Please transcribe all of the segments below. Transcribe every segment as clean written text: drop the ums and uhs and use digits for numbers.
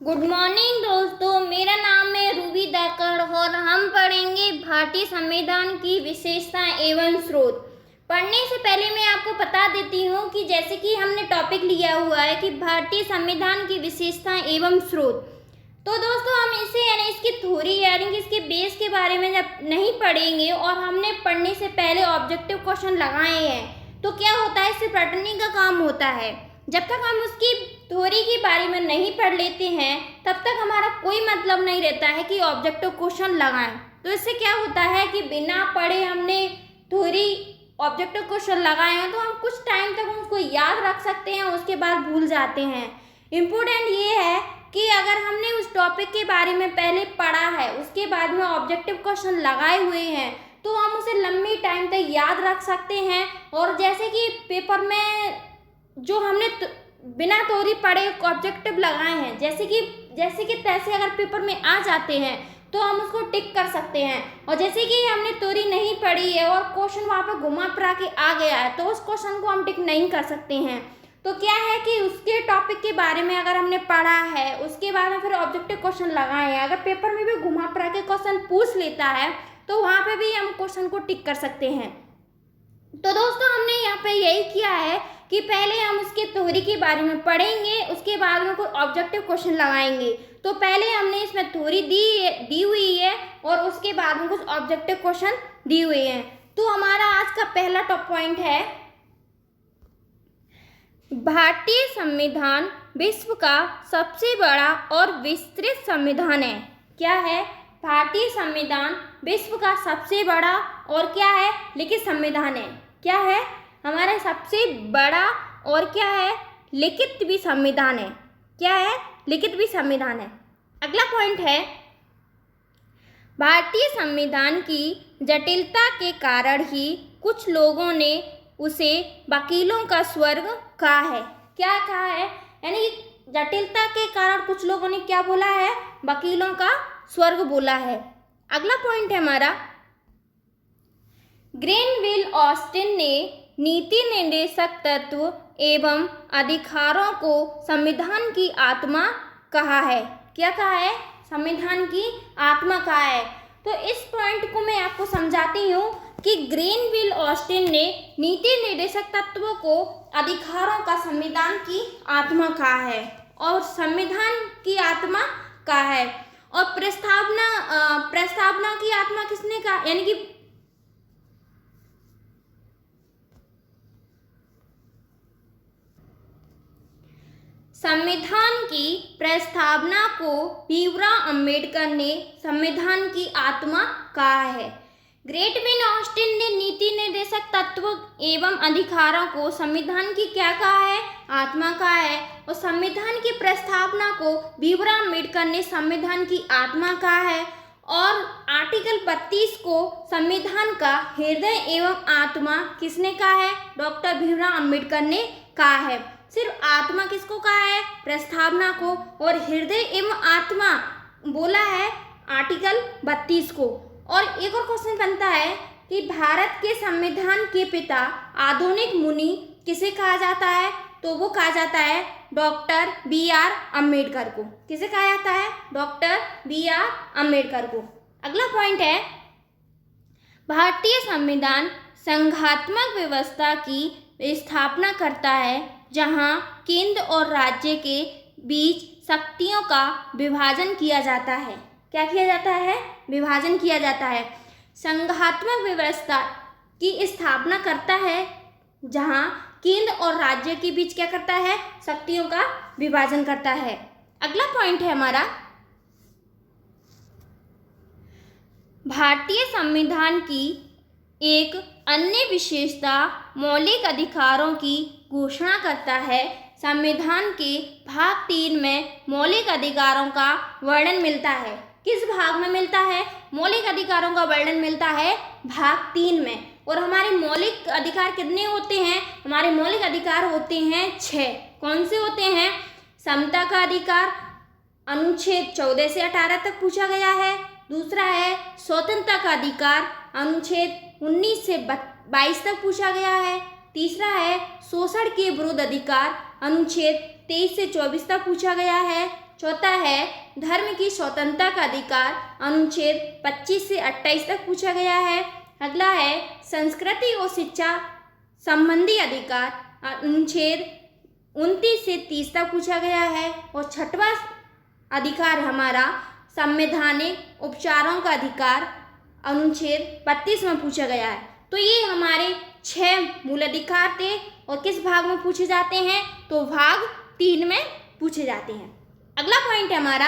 Good morning दोस्तों, मेरा नाम है रूबी दाकड़ और हम पढ़ेंगे भारतीय संविधान की विशेषताएं एवं स्रोत। पढ़ने से पहले मैं आपको बता देती हूँ कि जैसे कि हमने टॉपिक लिया हुआ है कि भारतीय संविधान की विशेषताएं एवं स्रोत, तो दोस्तों हम इसे यानी इसकी थ्योरी यानी कि इसके बेस के बारे में जब नहीं पढ़ेंगे और हमने पढ़ने से पहले ऑब्जेक्टिव क्वेश्चन लगाए हैं तो क्या होता है, सिर्फ रटने का काम होता है। जब तक हम उसकी थ्योरी के बारे में नहीं पढ़ लेते हैं तब तक हमारा कोई मतलब नहीं रहता है कि ऑब्जेक्टिव क्वेश्चन लगाएं। तो इससे क्या होता है कि बिना पढ़े हमने थ्योरी ऑब्जेक्टिव क्वेश्चन लगाए हैं तो हम कुछ टाइम तक उसको याद रख सकते हैं, उसके बाद भूल जाते हैं। इम्पोर्टेंट ये है कि अगर हमने उस टॉपिक के बारे में पहले पढ़ा है, उसके बाद में ऑब्जेक्टिव क्वेश्चन लगाए हुए हैं तो हम उसे लंबी टाइम तक याद रख सकते हैं। और जैसे कि पेपर में जो हमने बिना थ्योरी पढ़े ऑब्जेक्टिव लगाए हैं, जैसे कि तैसे अगर पेपर में आ जाते हैं तो हम उसको टिक कर सकते हैं। और जैसे कि हमने थ्योरी नहीं पढ़ी है और क्वेश्चन वहाँ पर घुमा फिरा के आ गया है तो उस क्वेश्चन को हम टिक नहीं कर सकते हैं। तो क्या है कि उसके टॉपिक के बारे में अगर हमने पढ़ा है, उसके बाद में फिर ऑब्जेक्टिव क्वेश्चन लगाए हैं, अगर पेपर में भी घुमा फिरा के क्वेश्चन पूछ लेता है तो वहाँ पे भी हम क्वेश्चन को टिक कर सकते हैं। तो दोस्तों हमने यहाँ पे यही किया है कि पहले हम उसके थ्योरी के बारे में पढ़ेंगे, उसके बाद में कोई ऑब्जेक्टिव क्वेश्चन लगाएंगे। तो पहले हमने इसमें थ्योरी दी हुई है और उसके बाद में कुछ ऑब्जेक्टिव क्वेश्चन दिए हुए हैं। तो हमारा आज का पहला टॉप पॉइंट है, भारतीय संविधान विश्व का सबसे बड़ा और विस्तृत संविधान है। क्या है? भारतीय संविधान विश्व का सबसे बड़ा और क्या है, लिखित संविधान है। क्या है? हमारा सबसे बड़ा और क्या है, लिखित भी संविधान है। क्या है? लिखित भी संविधान है। अगला पॉइंट है, भारतीय संविधान की जटिलता के कारण ही कुछ लोगों ने उसे वकीलों का स्वर्ग कहा है। क्या कहा है? यानी जटिलता के कारण कुछ लोगों ने क्या बोला है, वकीलों का स्वर्ग बोला है। अगला पॉइंट है हमारा, ग्रेनविल ऑस्टिन ने नीति निर्देशक तत्व एवं अधिकारों को संविधान की आत्मा कहा है। क्या कहा है? संविधान की आत्मा कहा है। तो इस पॉइंट को मैं आपको समझाती हूँ कि ग्रेनविल ऑस्टिन ने नीति निर्देशक तत्वों को अधिकारों का संविधान की आत्मा कहा है और संविधान की आत्मा कहा है। और प्रस्तावना की आत्मा किसने कहा, यानी कि संविधान की प्रस्तावना को भीमराव अंबेडकर ने संविधान की आत्मा कहा है। ग्रेनविल ऑस्टिन ने नीति निर्देशक तत्व एवं अधिकारों को संविधान की क्या कहा है, आत्मा कहा है। और संविधान की प्रस्तावना को भीमराव अंबेडकर ने संविधान की आत्मा कहा है। और आर्टिकल 32 को संविधान का हृदय एवं आत्मा किसने कहा है, डॉक्टर भीमराव अंबेडकर ने कहा है। सिर्फ आत्मा किसको कहा है, प्रस्तावना को, और हृदय एवं आत्मा बोला है आर्टिकल 32 को। और एक और क्वेश्चन बनता है कि भारत के संविधान के पिता आधुनिक मुनि किसे कहा जाता है, तो वो कहा जाता है डॉक्टर बी.आर. अम्बेडकर को। किसे कहा जाता है, डॉक्टर बी.आर. अम्बेडकर को। अगला पॉइंट है, भारतीय संविधान संघात्मक व्यवस्था की स्थापना करता है जहां केंद्र और राज्य के बीच शक्तियों का विभाजन किया जाता है। क्या किया जाता है, विभाजन किया जाता है। संघात्मक व्यवस्था की स्थापना करता है जहां केंद्र और राज्य के बीच क्या करता है, शक्तियों का विभाजन करता है। अगला पॉइंट है हमारा, भारतीय संविधान की एक अन्य विशेषता मौलिक अधिकारों की घोषणा करता है। संविधान के भाग 3 में मौलिक अधिकारों का वर्णन मिलता है। किस भाग में मिलता है, मौलिक अधिकारों का वर्णन मिलता है भाग 3 में। और हमारे मौलिक अधिकार कितने होते हैं, हमारे मौलिक अधिकार होते हैं 6। कौन से होते हैं, समता का अधिकार अनुच्छेद 14 से 18 तक पूछा गया है। दूसरा है स्वतंत्रता का अधिकार, अनुच्छेद 19 से 22 तक पूछा गया है। तीसरा है शोषण के विरुद्ध अधिकार, अनुच्छेद 23 से 24 तक पूछा गया है। चौथा है धर्म की स्वतंत्रता का अधिकार, अनुच्छेद 25 से 28 तक पूछा गया है। अगला है संस्कृति और शिक्षा संबंधी अधिकार, अनुच्छेद 29 से 30 तक पूछा गया है। और छठवां अधिकार हमारा संवैधानिक उपचारों का अधिकार, अनुच्छेद 32 में पूछा गया है। तो ये हमारे 6 मूल अधिकार थे और किस भाग में पूछे जाते हैं, तो भाग 3 में पूछे जाते हैं। अगला पॉइंट है हमारा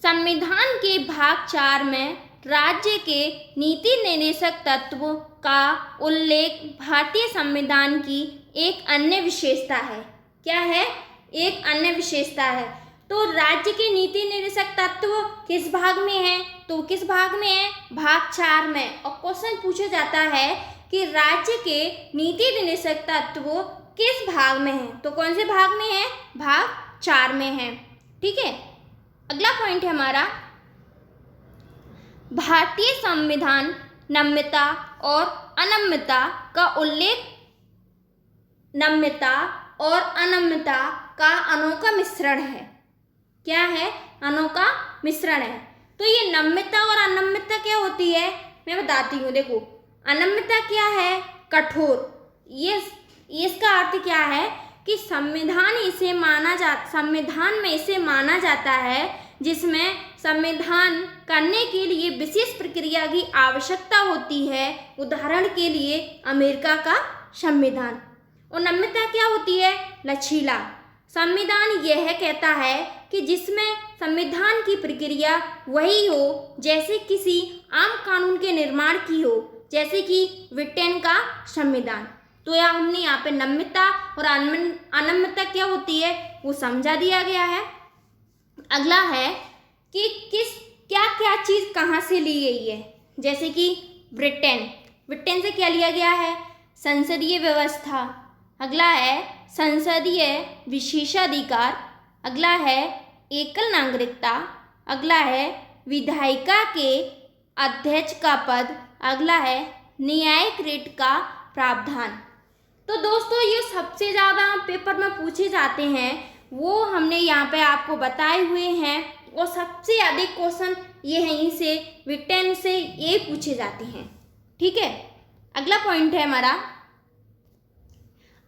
संविधान के भाग 4 में राज्य के नीति निर्देशक तत्वों का उल्लेख भारतीय संविधान की एक अन्य विशेषता है। क्या है? एक अन्य विशेषता है। तो राज्य के नीति निर्देशक तत्व किस भाग में है, तो किस भाग में है? भाग 4 में। और क्वेश्चन पूछा जाता है कि राज्य के नीति निर्देशक तत्व किस भाग में है, तो कौन से भाग में है? भाग 4 में है। ठीक है। अगला पॉइंट है हमारा भारतीय संविधान नम्यता और अनम्यता का उल्लेख, नम्यता और अनम्यता का अनोखा मिश्रण है। क्या है? अनोखा मिश्रण है। तो ये नम्यता और अनम्यता क्या होती है, मैं बताती हूँ। देखो, अनम्यता क्या है? कठोर। ये इसका अर्थ क्या है कि संविधान में इसे माना जाता है जिसमें संविधान करने के लिए विशेष प्रक्रिया की आवश्यकता होती है। उदाहरण के लिए अमेरिका का संविधान। और नम्यता क्या होती है? लचीला। संविधान यह कहता है कि जिसमें संविधान की प्रक्रिया वही हो जैसे किसी आम कानून के निर्माण की हो, जैसे कि ब्रिटेन का संविधान। तो यह हमने यहाँ पे नम्यता और अनम्यता क्या होती है वो समझा दिया गया है। अगला है कि क्या क्या चीज़ कहाँ से ली गई है, जैसे कि ब्रिटेन से क्या लिया गया है? संसदीय व्यवस्था। अगला है संसदीय विशेषाधिकार। अगला है एकल नागरिकता। अगला है विधायिका के अध्यक्ष का पद। अगला है न्यायिक रिट का प्रावधान। तो दोस्तों, ये सबसे ज़्यादा पेपर में पूछे जाते हैं, वो हमने यहाँ पे आपको बताए हुए हैं। और सबसे अधिक क्वेश्चन ये यहीं से ब्रिटेन से ये पूछे जाते हैं। ठीक है। अगला पॉइंट है हमारा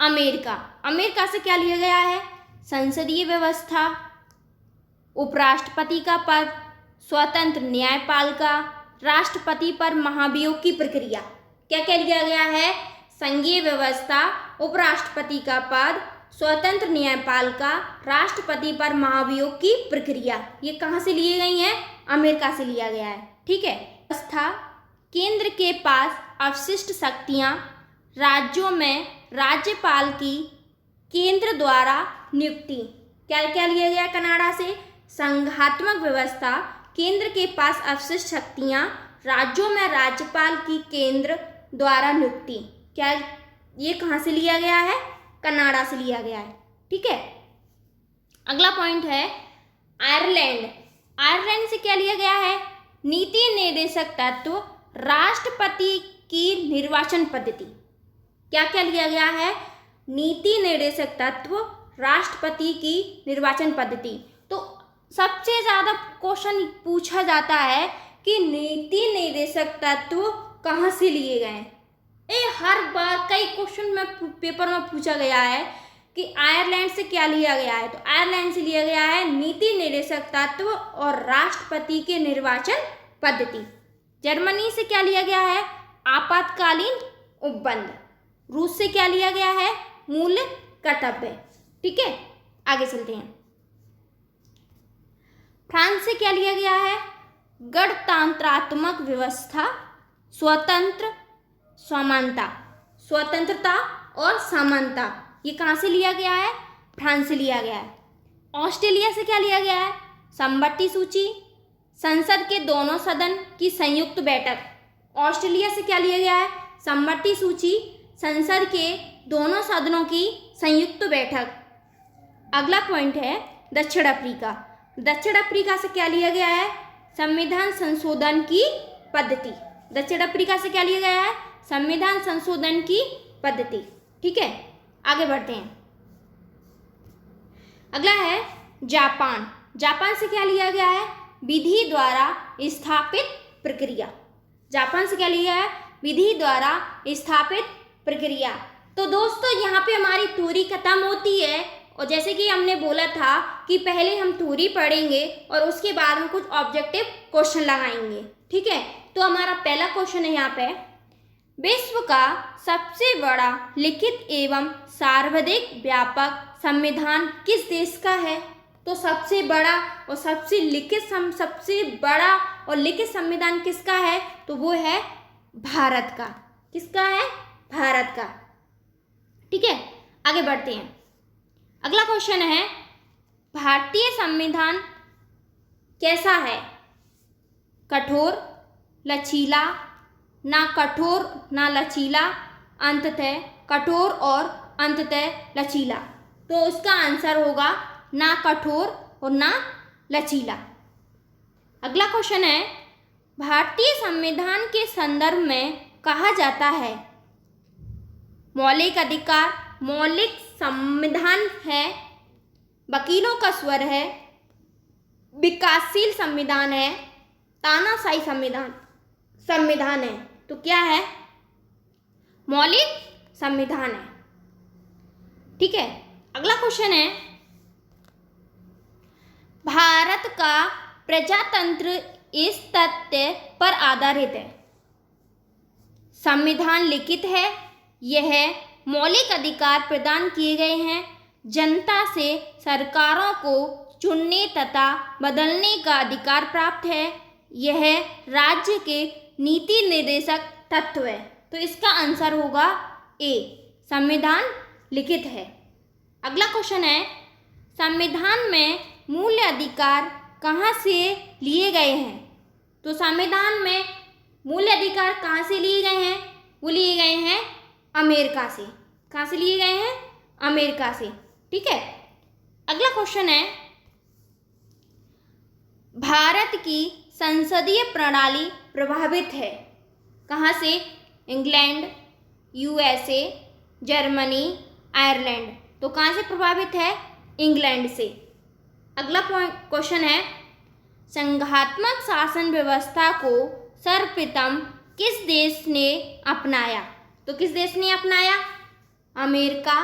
अमेरिका से क्या लिया गया है? संसदीय व्यवस्था, उपराष्ट्रपति का पद, स्वतंत्र न्यायपालिका, राष्ट्रपति पर महाभियोग की प्रक्रिया। क्या क्या लिया गया है? संघीय व्यवस्था, उपराष्ट्रपति का पद, स्वतंत्र न्यायपालिका, राष्ट्रपति पर महाभियोग की प्रक्रिया। ये कहाँ से लिए गई हैं? अमेरिका से लिया गया है। ठीक है। व्यवस्था, केंद्र के पास अवशिष्ट शक्तियाँ, राज्यों में राज्यपाल की केंद्र द्वारा नियुक्ति। क्या क्या लिया गया कनाडा से? संघात्मक व्यवस्था, केंद्र के पास अवशिष्ट शक्तियाँ, राज्यों में राज्यपाल की केंद्र द्वारा नियुक्ति। क्या ये कहाँ से लिया गया है? कनाडा से लिया गया है। ठीक है। अगला पॉइंट है आयरलैंड से क्या लिया गया है? नीति निर्देशक तत्व, राष्ट्रपति की निर्वाचन पद्धति। क्या क्या लिया गया है? नीति निर्देशक तत्व, राष्ट्रपति की निर्वाचन पद्धति। तो सबसे ज़्यादा क्वेश्चन पूछा जाता है कि नीति निर्देशक तत्व कहाँ से लिए गए। हर बार कई क्वेश्चन में पेपर में पूछा गया है कि आयरलैंड से क्या लिया गया है, तो आयरलैंड से लिया गया है नीति निर्देशक तत्व और राष्ट्रपति के निर्वाचन पद्धति। जर्मनी से क्या लिया गया है? आपातकालीन उपबंध। रूस से क्या लिया गया है? मूल कर्तव्य। ठीक है। आगे चलते हैं। फ्रांस से क्या लिया गया है? गणतंत्रात्मक व्यवस्था, स्वतंत्रता और समानता। ये कहाँ से लिया गया है? फ्रांस से लिया गया है। ऑस्ट्रेलिया से क्या लिया गया है? समवर्ती सूची, संसद के दोनों सदन की संयुक्त बैठक। ऑस्ट्रेलिया से क्या लिया गया है? समवर्ती सूची, संसद के दोनों सदनों की संयुक्त बैठक। अगला पॉइंट है दक्षिण अफ्रीका से क्या लिया गया है? संविधान संशोधन की पद्धति। दक्षिण अफ्रीका से क्या लिया गया है? संविधान संशोधन की पद्धति। ठीक है। आगे बढ़ते हैं। अगला है जापान। जापान से क्या लिया गया है? विधि द्वारा स्थापित प्रक्रिया। जापान से क्या लिया है? विधि द्वारा स्थापित प्रक्रिया। तो दोस्तों यहाँ पे हमारी थ्योरी खत्म होती है, और जैसे कि हमने बोला था कि पहले हम थ्योरी पढ़ेंगे और उसके बाद हम कुछ ऑब्जेक्टिव क्वेश्चन लगाएंगे। ठीक है, तो हमारा पहला क्वेश्चन है यहाँ पे, विश्व का सबसे बड़ा लिखित एवं सर्वाधिक व्यापक संविधान किस देश का है? तो सबसे बड़ा और सबसे बड़ा और लिखित संविधान किसका है? तो वो है भारत का। किसका है? भारत का। ठीक है, आगे बढ़ते हैं। अगला क्वेश्चन है, भारतीय संविधान कैसा है? कठोर, लचीला, ना कठोर ना लचीला, अंततः कठोर और अंततः लचीला। तो इसका आंसर होगा ना कठोर और ना लचीला। अगला क्वेश्चन है, भारतीय संविधान के संदर्भ में कहा जाता है मौलिक अधिकार, मौलिक संविधान है, वकीलों का स्वर है, विकासशील संविधान है, तानाशाही संविधान है। तो क्या है? मौलिक संविधान है। ठीक है, अगला क्वेश्चन है, भारत का प्रजातंत्र इस तथ्य पर आधारित है, संविधान लिखित है, यह मौलिक अधिकार प्रदान किए गए हैं, जनता से सरकारों को चुनने तथा बदलने का अधिकार प्राप्त है, यह राज्य के नीति निर्देशक तत्व है। तो इसका आंसर होगा ए, संविधान लिखित है। अगला क्वेश्चन है, संविधान में मूल अधिकार कहाँ से लिए गए हैं? तो संविधान में मूल अधिकार कहाँ से लिए गए हैं? वो लिए गए हैं अमेरिका से। कहाँ से लिए गए हैं? अमेरिका से। ठीक है, अगला क्वेश्चन है, भारत की संसदीय प्रणाली प्रभावित है कहाँ से? England, USA, Germany, Ireland. तो कहाँ से प्रभावित है? इंग्लैंड से। अगला क्वेश्चन है, संघात्मक शासन व्यवस्था को सर्वप्रथम किस देश ने अपनाया? तो किस देश ने अपनाया? अमेरिका,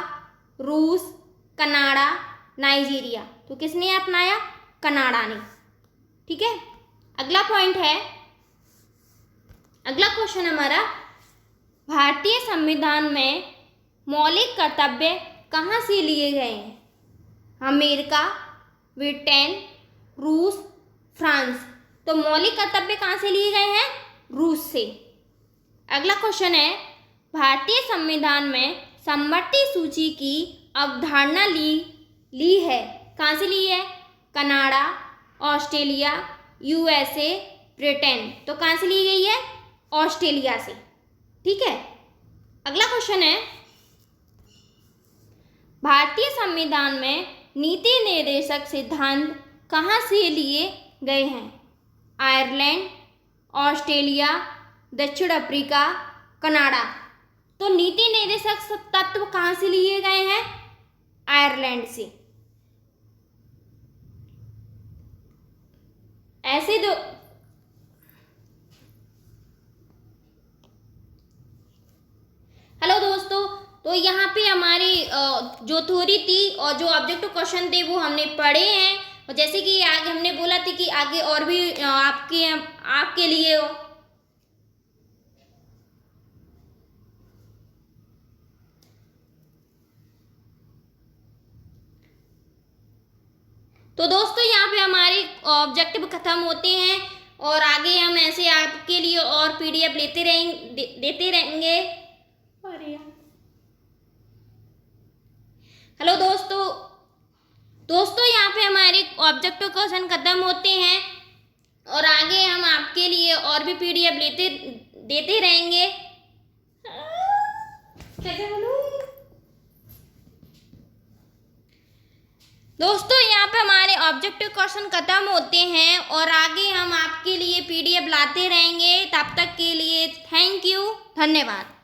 रूस, कनाडा, नाइजीरिया। तो किसने अपनाया? कनाडा ने। ठीक है, अगला पॉइंट है, अगला क्वेश्चन हमारा, भारतीय संविधान में मौलिक कर्तव्य कहाँ से लिए गए हैं? अमेरिका, ब्रिटेन, रूस, फ्रांस। तो मौलिक कर्तव्य कहाँ से लिए गए हैं? रूस से। अगला क्वेश्चन है, भारतीय संविधान में समवर्ती सूची की अवधारणा ली है, कहाँ से ली है? Canada, Australia, USA, Britain. तो कहाँ से ली गई है? ऑस्ट्रेलिया से। ठीक है, अगला क्वेश्चन है, भारतीय संविधान में नीति निर्देशक सिद्धांत कहाँ से लिए गए हैं? आयरलैंड, ऑस्ट्रेलिया, दक्षिण अफ्रीका, कनाडा। तो नीति निर्देशक तत्व कहाँ से लिए गए हैं? आयरलैंड से। ऐसे दो हेलो दोस्तों, तो यहाँ पे हमारी जो थ्योरी थी और जो ऑब्जेक्टिव क्वेश्चन थे वो हमने पढ़े हैं, और जैसे कि आगे हमने बोला था कि आगे और भी आपके लिए हो। तो दोस्तों यहाँ पे हमारे ऑब्जेक्टिव खत्म होते हैं, और आगे हम ऐसे आपके लिए और पीडीएफ देते रहेंगे। अरे यार, हेलो दोस्तों यहाँ पे हमारे ऑब्जेक्टिव क्वेश्चन खत्म होते हैं, और आगे हम आपके लिए और भी पीडीएफ देते रहेंगे। कैसे बोलूं? दोस्तों यहाँ पे हमारे ऑब्जेक्टिव क्वेश्चन खत्म होते हैं, और आगे हम आपके लिए पीडीएफ लाते रहेंगे। तब तक के लिए थैंक यू, धन्यवाद।